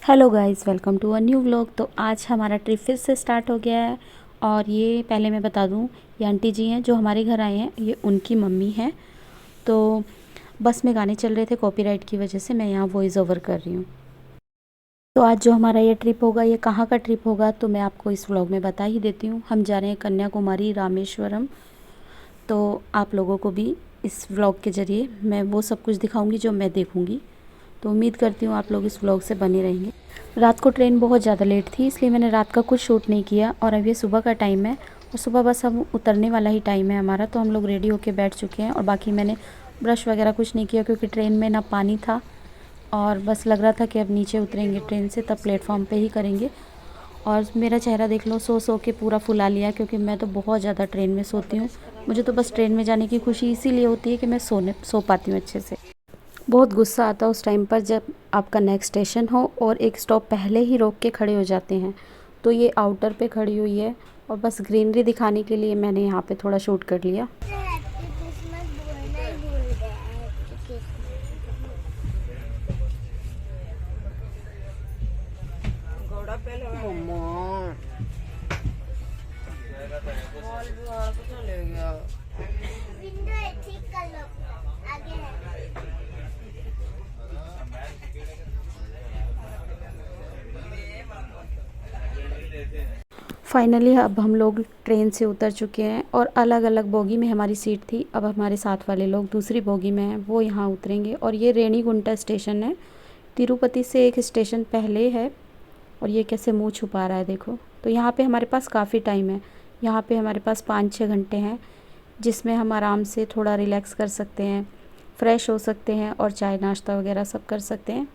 Hello guys, welcome to a new vlog. तो आज हमारा ट्रिप फिर से स्टार्ट हो गया है। और ये पहले मैं बता दूं, ये आंटी जी हैं जो हमारे घर आए हैं, ये उनकी मम्मी हैं। तो बस में गाने चल रहे थे, कॉपीराइट की वजह से मैं यहाँ वॉइस ओवर कर रही हूँ। तो आज जो हमारा ये ट्रिप होगा, ये कहाँ का ट्रिप होगा तो मैं आपको इस व्लॉग में बता ही देती हूँ। हम जा रहे हैं कन्याकुमारी रामेश्वरम। तो आप लोगों को भी इस व्लॉग के ज़रिए मैं वो सब कुछ दिखाऊँगी जो मैं देखूँगी। तो उम्मीद करती हूँ आप लोग इस व्लॉग से बने रहेंगे। रात को ट्रेन बहुत ज़्यादा लेट थी, इसलिए मैंने रात का कुछ शूट नहीं किया। और अब ये सुबह का टाइम है और सुबह बस हम उतरने वाला ही टाइम है हमारा। तो हम लोग रेडी होके बैठ चुके हैं और बाकी मैंने ब्रश वगैरह कुछ नहीं किया, क्योंकि ट्रेन में ना पानी था और बस लग रहा था कि अब नीचे उतरेंगे ट्रेन से तब प्लेटफॉर्म पे ही करेंगे। और मेरा चेहरा देख लो, सो के पूरा फुला लिया, क्योंकि मैं तो बहुत ज़्यादा ट्रेन में सोती हूँ। मुझे तो बस ट्रेन में जाने की खुशी इसीलिए होती है कि मैं सो पाती हूँ अच्छे से। बहुत गुस्सा आता है उस टाइम पर जब आपका नेक्स्ट स्टेशन हो और एक स्टॉप पहले ही रोक के खड़े हो जाते हैं। तो ये आउटर पे खड़ी हुई है और बस ग्रीनरी दिखाने के लिए मैंने यहाँ पे थोड़ा शूट कर लिया। फाइनली अब हम लोग ट्रेन से उतर चुके हैं और अलग अलग बोगी में हमारी सीट थी। अब हमारे साथ वाले लोग दूसरी बोगी में हैं, वो यहाँ उतरेंगे। और ये रेणीगुंटा स्टेशन है, तिरुपति से एक स्टेशन पहले है। और ये कैसे मुंह छुपा रहा है देखो। तो यहाँ पे हमारे पास काफ़ी टाइम है, यहाँ पे हमारे पास 5-6 घंटे हैं, जिसमें हम आराम से थोड़ा रिलैक्स कर सकते हैं, फ्रेश हो सकते हैं और चाय नाश्ता वगैरह सब कर सकते हैं।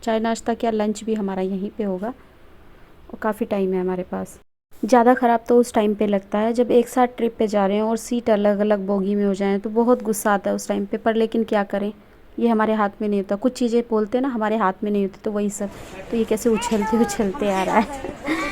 चाय नाश्ता क्या, लंच भी हमारा यहीं पे होगा और काफ़ी टाइम है हमारे पास। ज़्यादा ख़राब तो उस टाइम पे लगता है जब एक साथ ट्रिप पे जा रहे हैं और सीट अलग अलग बोगी में हो जाएं, तो बहुत गुस्सा आता है उस टाइम पे। पर लेकिन क्या करें, ये हमारे हाथ में नहीं होता। कुछ चीज़ें बोलते हैं ना, हमारे हाथ में नहीं होती, तो वही सब। तो ये कैसे उछलते उछलते आ रहा है।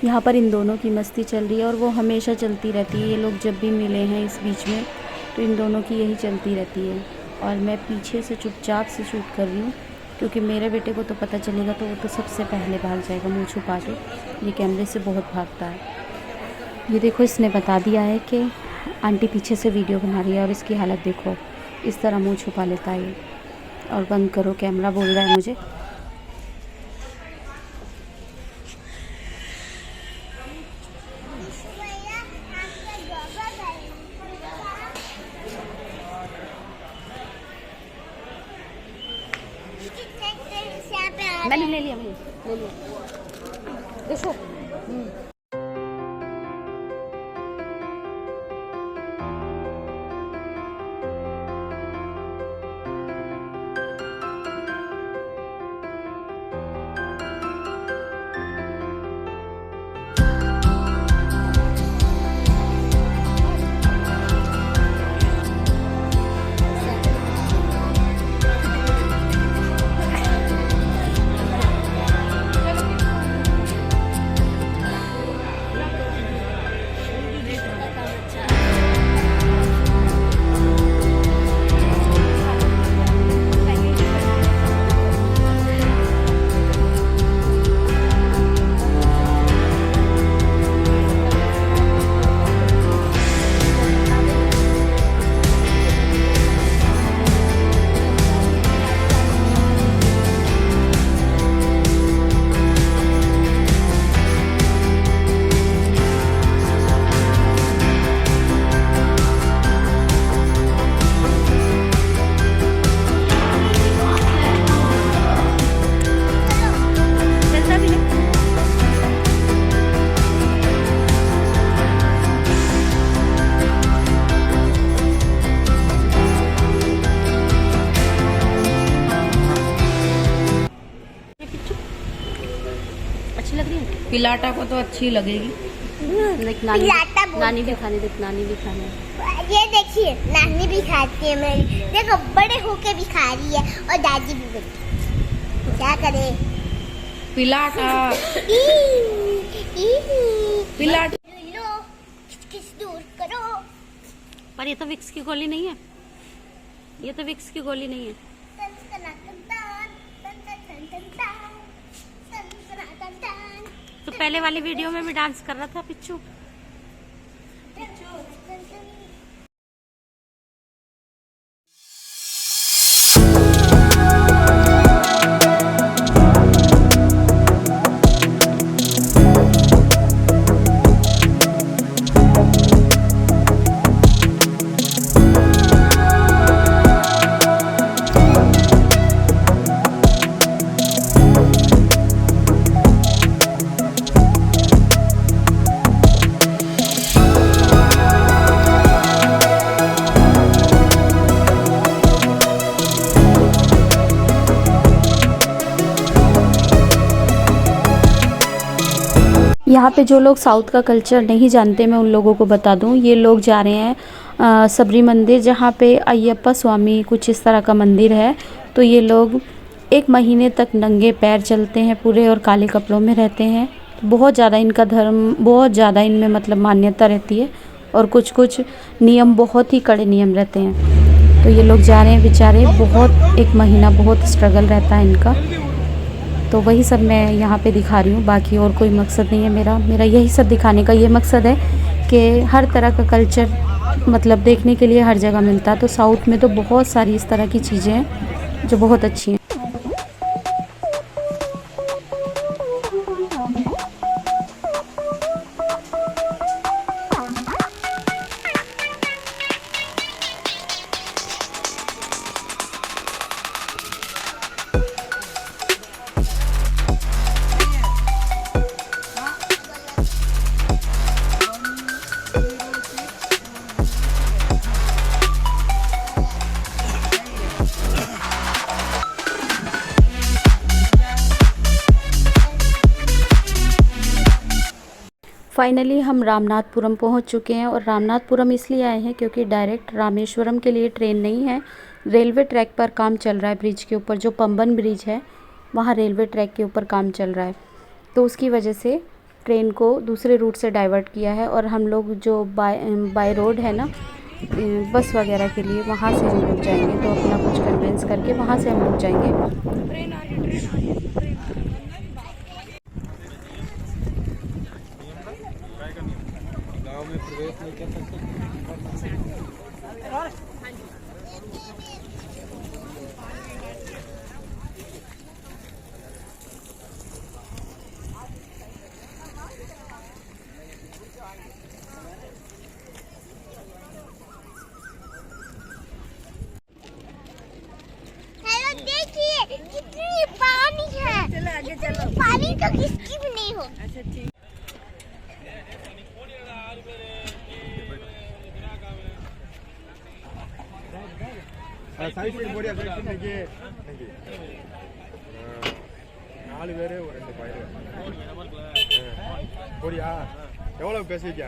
यहाँ पर इन दोनों की मस्ती चल रही है और वो हमेशा चलती रहती है। ये लोग जब भी मिले हैं इस बीच में, तो इन दोनों की यही चलती रहती है। और मैं पीछे से चुपचाप से शूट कर रही हूँ, क्योंकि मेरे बेटे को तो पता चलेगा तो वो तो सबसे पहले भाग जाएगा मुँह छुपा के। ये कैमरे से बहुत भागता है। ये देखो, इसने बता दिया है कि आंटी पीछे से वीडियो बना रही है और इसकी हालत देखो, इस तरह मुँह छुपा लेता है ये। और बंद करो कैमरा बोल रहा है मुझे। मैंने ले लिया देखो। पिलाटा को तो अच्छी लगेगी। नानी भी खाने, देख नानी भी खाने। ये देखिए, नानी भी खाती है मेरी। देखो बड़े होके भी खा रही है और दादी भी बड़ी, क्या करे। पिलाटा पिलाट लो किस दूर करो। पर ये तो विक्स की गोली नहीं है, ये तो विक्स की गोली नहीं है। तो पहले वाली वीडियो में भी डांस कर रहा था पिच्चू। यहाँ पे जो लोग साउथ का कल्चर नहीं जानते, मैं उन लोगों को बता दूँ, ये लोग जा रहे हैं सबरी मंदिर, जहाँ पे अयप्पा स्वामी कुछ इस तरह का मंदिर है। तो ये लोग 1 महीने तक नंगे पैर चलते हैं पूरे और काले कपड़ों में रहते हैं। बहुत ज़्यादा इनका धर्म, बहुत ज़्यादा इनमें मतलब मान्यता रहती है और कुछ कुछ नियम, बहुत ही कड़े नियम रहते हैं। तो ये लोग जा रहे हैं बेचारे, बहुत 1 महीना बहुत स्ट्रगल रहता है इनका। तो वही सब मैं यहाँ पे दिखा रही हूँ, बाकी और कोई मकसद नहीं है मेरा यही सब दिखाने का ये मकसद है कि हर तरह का कल्चर मतलब देखने के लिए हर जगह मिलता है। तो साउथ में तो बहुत सारी इस तरह की चीज़ें हैं जो बहुत अच्छी हैं। फाइनली हम रामनाथपुरम पहुंच चुके हैं और रामनाथपुरम इसलिए आए हैं क्योंकि डायरेक्ट रामेश्वरम के लिए ट्रेन नहीं है। रेलवे ट्रैक पर काम चल रहा है, ब्रिज के ऊपर जो पंबन ब्रिज है वहाँ रेलवे ट्रैक के ऊपर काम चल रहा है। तो उसकी वजह से ट्रेन को दूसरे रूट से डाइवर्ट किया है और हम लोग जो बाय रोड है ना बस वगैरह के लिए, वहाँ से हम लोग जाएंगे। तो अपना कुछ कन्वेंस करके वहाँ से हम लोग जाएंगे। कितनी पानी है, चलो आगे चलो। पानी तो किसकी भी नहीं हो। अच्छा ठीक। சைஸ் போடியா சைஸ் இன்னைக்கு 4 பேரு ஒரு 2 பையன் போடியா எவ்வளவு பேசிக்க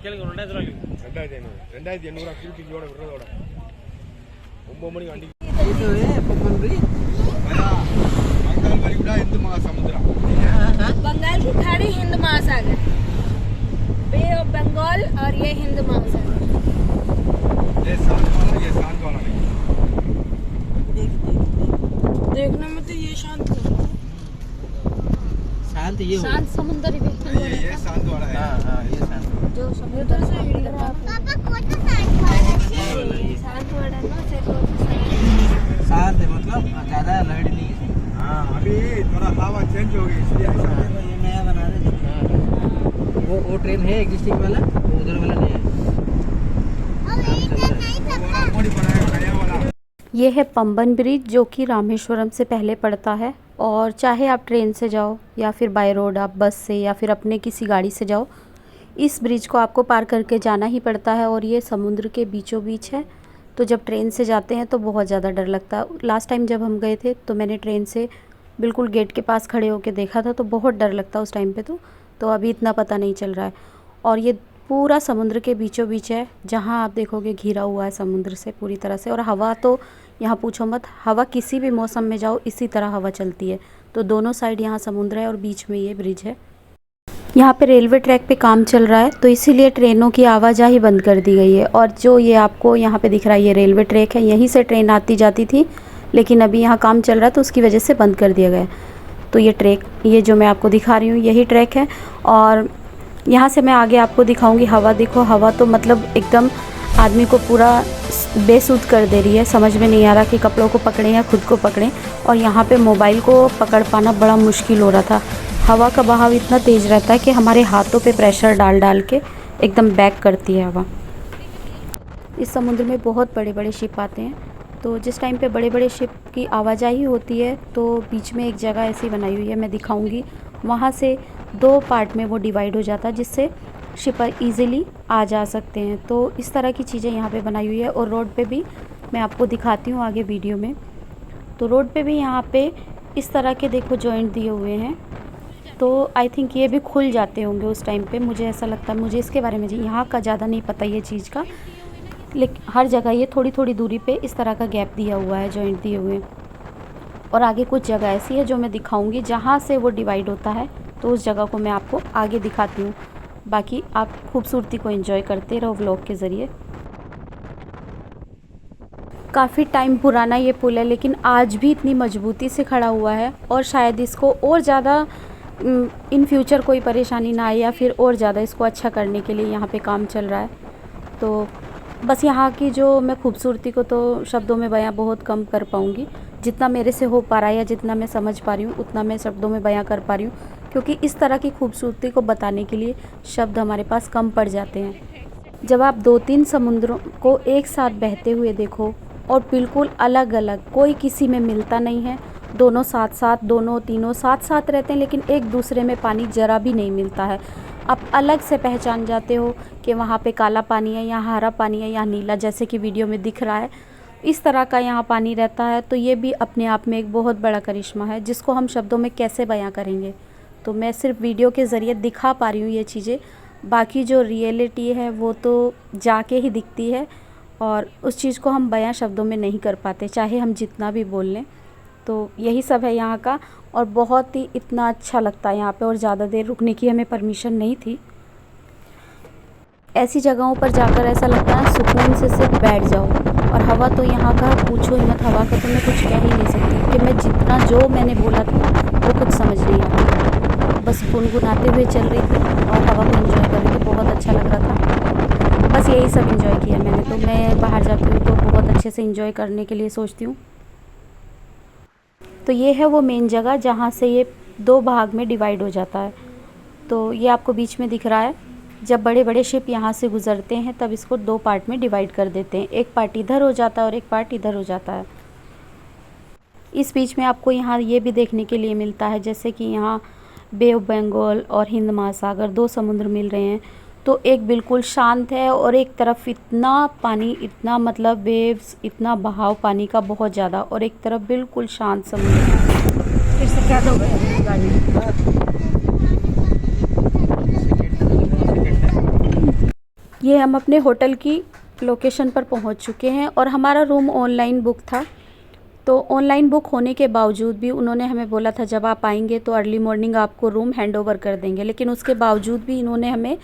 கேளுங்க 2500 2800 கியூட்டிங்கோட விடுறதோட 9 மணிக்கு வண்டி இது பம்பன் ब्रिज बंगाल वाली हिंद महासमुद्र बंगाल की खाड़ी हिंद महासागर, बे ऑफ बंगाल और ये हिंद महासागर। ये शांत वाला नहीं। देखने में तो ये शांत ये समुद्र ये शांत वाला है। हाँ ये शांत जो समुद्र से पापा कौन सा शांत वाला शांत वाला ना, शांत है मतलब ज्यादा लहर नहीं है। हाँ अभी थोड़ा हवा चेंज हो गई इसलिए ऐसा है। ये नया बना रहे हैं। वो ट्रेन है एग्जिस्टिंग वाला, वो उधर वाला नहीं है। ये है पंबन ब्रिज जो कि रामेश्वरम से पहले पड़ता है। और चाहे आप ट्रेन से जाओ या फिर बाय रोड आप बस से या फिर अपने किसी गाड़ी से जाओ, इस ब्रिज को आपको पार करके जाना ही पड़ता है। और ये समुद्र के बीचों बीच है। तो जब ट्रेन से जाते हैं तो बहुत ज़्यादा डर लगता है। लास्ट टाइम जब हम गए थे तो मैंने ट्रेन से बिल्कुल गेट के पास खड़े होकर देखा था, तो बहुत डर लगता उस टाइम पे। तो अभी इतना पता नहीं चल रहा है। और ये पूरा समुद्र के बीचों बीच है, जहाँ आप देखोगे घिरा हुआ है समुद्र से पूरी तरह से। और हवा तो यहाँ पूछो मत, हवा किसी भी मौसम में जाओ इसी तरह हवा चलती है। तो दोनों साइड यहाँ समुद्र है और बीच में ये ब्रिज है। यहाँ पे रेलवे ट्रैक पे काम चल रहा है, तो इसीलिए ट्रेनों की आवाजाही बंद कर दी गई है। और जो ये आपको यहाँ पे दिख रहा है ये रेलवे ट्रैक है, यहीं से ट्रेन आती जाती थी, लेकिन अभी यहाँ काम चल रहा है तो उसकी वजह से बंद कर दिया गया है। तो ये ट्रैक, ये जो मैं आपको दिखा रही हूँ यही ट्रैक है। और यहाँ से मैं आगे आपको दिखाऊंगी हवा। देखो हवा तो मतलब एकदम आदमी को पूरा बेसुध कर दे रही है, समझ में नहीं आ रहा कि कपड़ों को पकड़ें या खुद को पकड़ें। और यहाँ पे मोबाइल को पकड़ पाना बड़ा मुश्किल हो रहा था। हवा का बहाव इतना तेज़ रहता है कि हमारे हाथों पे प्रेशर डाल डाल के एकदम बैक करती है हवा। इस समुद्र में बहुत बड़े बड़े शिप आते हैं, तो जिस टाइम पे बड़े बड़े शिप की आवाजाही होती है तो बीच में एक जगह ऐसी बनाई हुई है, मैं दिखाऊंगी। वहाँ से 2 पार्ट में वो डिवाइड हो जाता है, जिससे शिपर इजीली आ जा सकते हैं। तो इस तरह की चीज़ें यहाँ पे बनाई हुई है। और रोड पे भी मैं आपको दिखाती हूँ आगे वीडियो में। तो रोड पे भी यहाँ पे इस तरह के देखो जॉइंट दिए हुए हैं, तो आई थिंक ये भी खुल जाते होंगे उस टाइम पे, मुझे ऐसा लगता है। मुझे इसके बारे में यहाँ का ज़्यादा नहीं पता ये चीज़ का, लेकिन हर जगह ये थोड़ी थोड़ी दूरी पे इस तरह का गैप दिया हुआ है, जॉइंट दिए हुए हैं। और आगे कुछ जगह ऐसी है जो मैं दिखाऊंगी जहाँ से वो डिवाइड होता है, तो उस जगह को मैं आपको आगे दिखाती हूँ। बाकी आप खूबसूरती को एंजॉय करते रहो व्लॉग के ज़रिए। काफ़ी टाइम पुराना ये पुल है, लेकिन आज भी इतनी मजबूती से खड़ा हुआ है। और शायद इसको और ज़्यादा इन फ्यूचर कोई परेशानी ना आए, या फिर और ज़्यादा इसको अच्छा करने के लिए यहाँ पे काम चल रहा है। तो बस यहाँ की जो मैं खूबसूरती को तो शब्दों में बयां बहुत कम कर पाऊँगी। जितना मेरे से हो पा रहा है या जितना मैं समझ पा रही हूँ उतना मैं शब्दों में बयां कर पा रही हूँ, क्योंकि इस तरह की खूबसूरती को बताने के लिए शब्द हमारे पास कम पड़ जाते हैं। जब आप 2-3 समुद्रों को एक साथ बहते हुए देखो और बिल्कुल अलग अलग, कोई किसी में मिलता नहीं है, दोनों साथ साथ, दोनों तीनों साथ साथ रहते हैं, लेकिन एक दूसरे में पानी ज़रा भी नहीं मिलता है। आप अलग से पहचान जाते हो कि वहाँ पे काला पानी है, यहाँ हरा पानी है, यहाँ नीला, जैसे कि वीडियो में दिख रहा है। इस तरह का यहाँ पानी रहता है। तो ये भी अपने आप में एक बहुत बड़ा करिश्मा है, जिसको हम शब्दों में कैसे बयां करेंगे। तो मैं सिर्फ वीडियो के ज़रिए दिखा पा रही हूँ ये चीज़ें, बाकी जो रियलिटी है वो तो जाके ही दिखती है, और उस चीज़ को हम बयां शब्दों में नहीं कर पाते, चाहे हम जितना भी बोल लें। तो यही सब है यहाँ का, और बहुत ही इतना अच्छा लगता है यहाँ पे। और ज़्यादा देर रुकने की हमें परमिशन नहीं थी। ऐसी जगहों पर जाकर ऐसा लगता है सुकून से सिर्फ बैठ जाओ। और हवा तो यहाँ का पूछो ही मत, हवा का तो मैं कुछ कह ही नहीं सकती, कि मैं जितना जो मैंने बोला था वो कुछ समझ नहीं आता। बस गुनगुनाते हुए चल रही थी और हवा को एंजॉय कर रही थी, बहुत अच्छा लग रहा था। बस यही सब एंजॉय किया मैंने। तो मैं बाहर जाती हूँ तो बहुत अच्छे से एंजॉय करने के लिए सोचती हूँ। तो ये है वो मेन जगह जहाँ से ये 2 भाग में डिवाइड हो जाता है। तो ये आपको बीच में दिख रहा है। जब बड़े बड़े शिप यहाँ से गुज़रते हैं तब इसको 2 पार्ट में डिवाइड कर देते हैं, एक पार्ट इधर हो जाता है और एक पार्ट इधर हो जाता है। इस बीच में आपको यहाँ ये भी देखने के लिए मिलता है, जैसे कि यहाँ बे ऑफ बंगाल और हिंद महासागर, 2 समुद्र मिल रहे हैं। तो एक बिल्कुल शांत है और एक तरफ इतना पानी, इतना मतलब वेव्स, इतना बहाव पानी का बहुत ज़्यादा, और एक तरफ बिल्कुल शांत समुद्र। फिर से क्या हो गया गाड़ी? ये हम अपने होटल की लोकेशन पर पहुंच चुके हैं और हमारा रूम ऑनलाइन बुक था। तो ऑनलाइन बुक होने के बावजूद भी उन्होंने हमें बोला था जब आप आएंगे तो अर्ली मॉर्निंग आपको रूम हैंडओवर कर देंगे, लेकिन उसके बावजूद भी इन्होंने हमें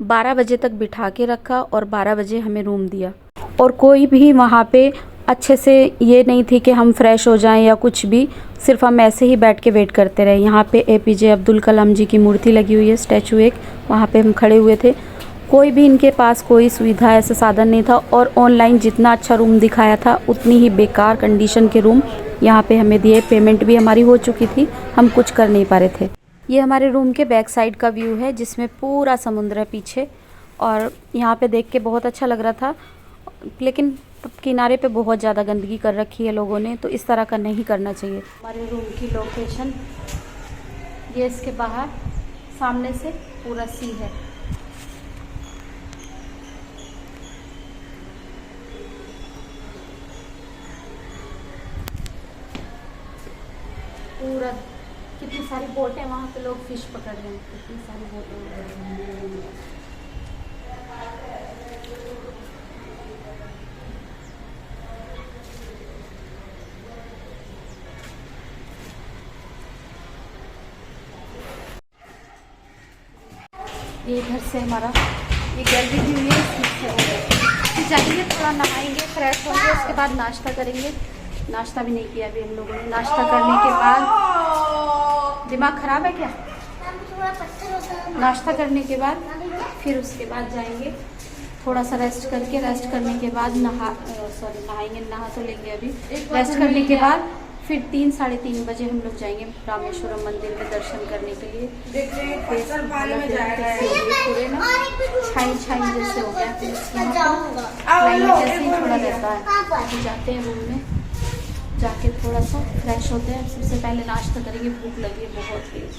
12 बजे तक बिठा के रखा और 12 बजे हमें रूम दिया। और कोई भी वहाँ पे अच्छे से ये नहीं थी कि हम फ्रेश हो जाएं या कुछ भी, सिर्फ हम ऐसे ही बैठ के वेट करते रहे। यहाँ पे APJ अब्दुल कलाम जी की मूर्ति लगी हुई है, स्टैचू एक, वहाँ पे हम खड़े हुए थे। कोई भी इनके पास कोई सुविधा, ऐसा साधन नहीं था। और ऑनलाइन जितना अच्छा रूम दिखाया था उतनी ही बेकार कंडीशन के रूम यहाँ पे हमें दिए। पेमेंट भी हमारी हो चुकी थी, हम कुछ कर नहीं पा रहे थे। ये हमारे रूम के बैक साइड का व्यू है, जिसमें पूरा समुद्र है पीछे, और यहाँ पे देख के बहुत अच्छा लग रहा था। लेकिन किनारे पे बहुत ज़्यादा गंदगी कर रखी है लोगों ने, तो इस तरह का नहीं करना चाहिए। हमारे रूम की लोकेशन ये, इसके बाहर सामने से पूरा सी है। पूरा कितनी सारी बोट है वहाँ पे, लोग फिश पकड़ रहे हैं, कितनी सारी बोटें। ये इधर से हमारा ये गैलरी भी हुई है, इसमें से हो गया। फिर जाएंगे थोड़ा नहाएंगे, फ्रेश होंगे, उसके बाद नाश्ता करेंगे। नाश्ता भी नहीं किया अभी हम लोगों ने। नाश्ता करने के बाद दिमाग ख़राब है क्या? थोड़ा पत्थर होता है। नाश्ता करने के बाद फिर उसके बाद जाएंगे थोड़ा सा रेस्ट करके, रेस्ट करने के बाद नहाएंगे, नहा तो लेंगे अभी। रेस्ट करने के बाद फिर 3 साढ़े 3 बजे हम लोग जाएंगे रामेश्वरम मंदिर में दर्शन करने के लिए। पूरे ना छाई छाई जैसे हो गया, फिर जैसे ही थोड़ा रहता है। अभी जाते हैं रूम में, जाके थोड़ा सा फ्रेश होते हैं। सबसे पहले नाश्ता करेंगे, भूख लगी है बहुत तेज।